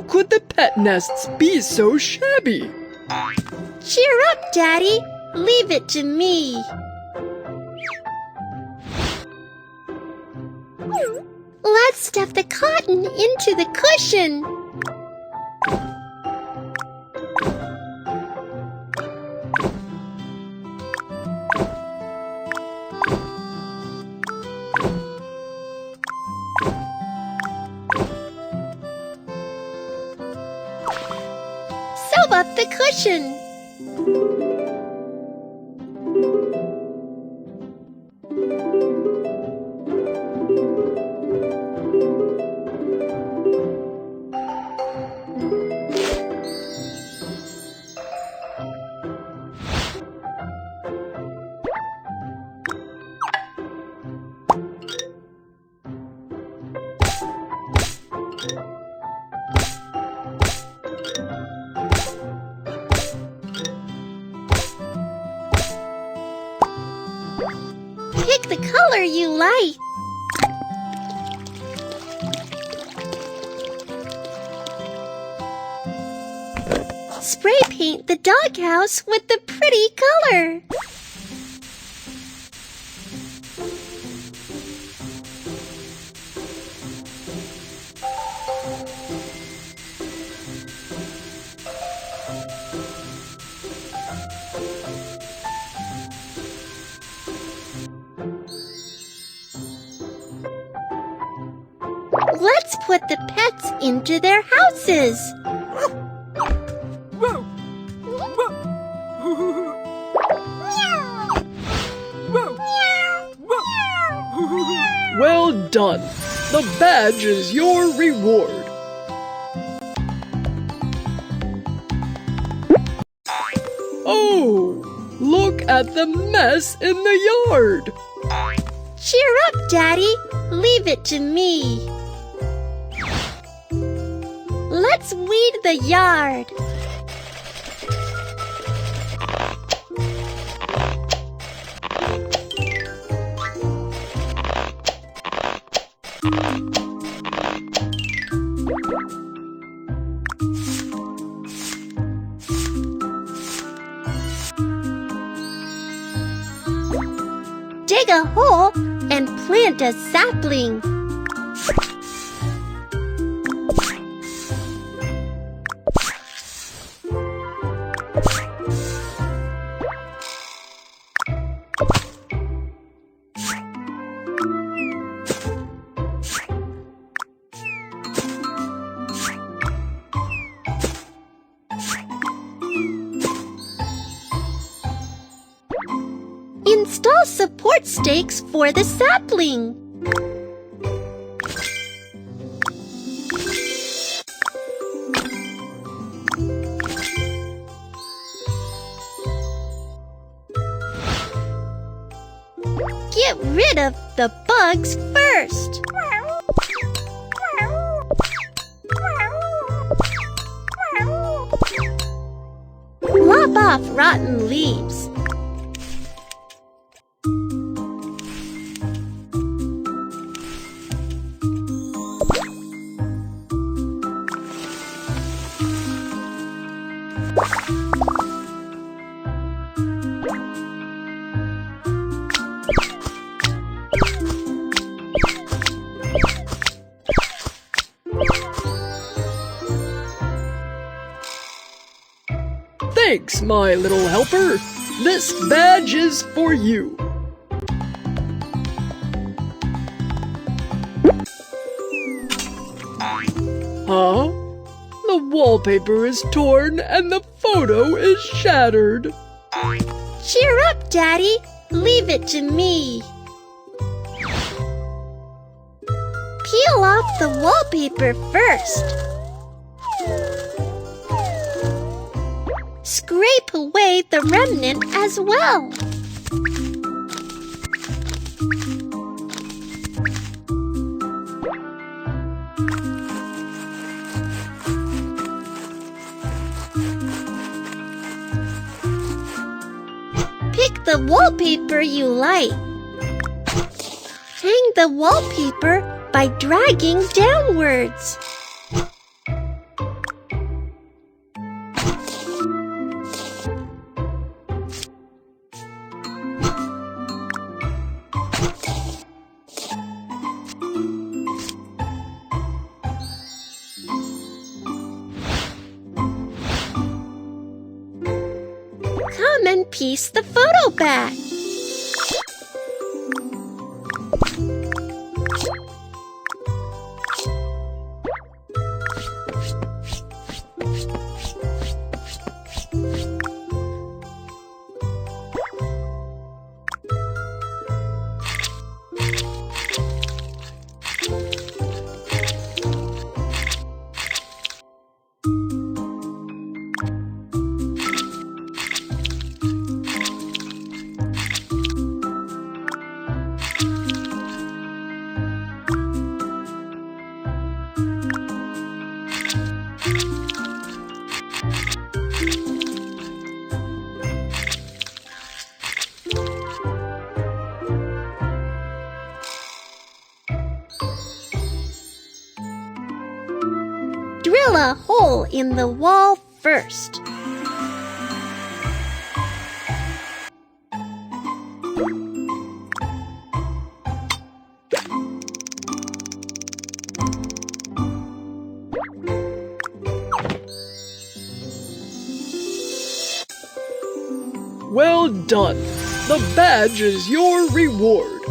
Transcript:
could the pet nests be so shabby? Cheer up, Daddy. Leave it to me. Let's stuff the cotton into the cushion. Sew up the cushion. Pick the color you like. Spray paint the doghouse with the pretty color. Let's put the pets into their houses. Whoa! Whoa! Whoa! Whoa! Well done. The badge is your reward. Oh, look at the mess in the yard. Cheer up, Daddy. Leave it to me. Let's weed the yard. Dig a hole and plant a sapling. Install support stakes for the sapling. Get rid of the bugs first. Lop off rotten leaves. Thanks, my little helper. This badge is for you. Huh? The wallpaper is torn and the photo is shattered. Cheer up, Daddy. Leave it to me. Peel off the wallpaper first. Scrape away the remnant as well. Pick the wallpaper you like. Hang the wallpaper by dragging downwards. Come and piece the photo back. Drill a hole in the wall first. Well done. The badge is your reward.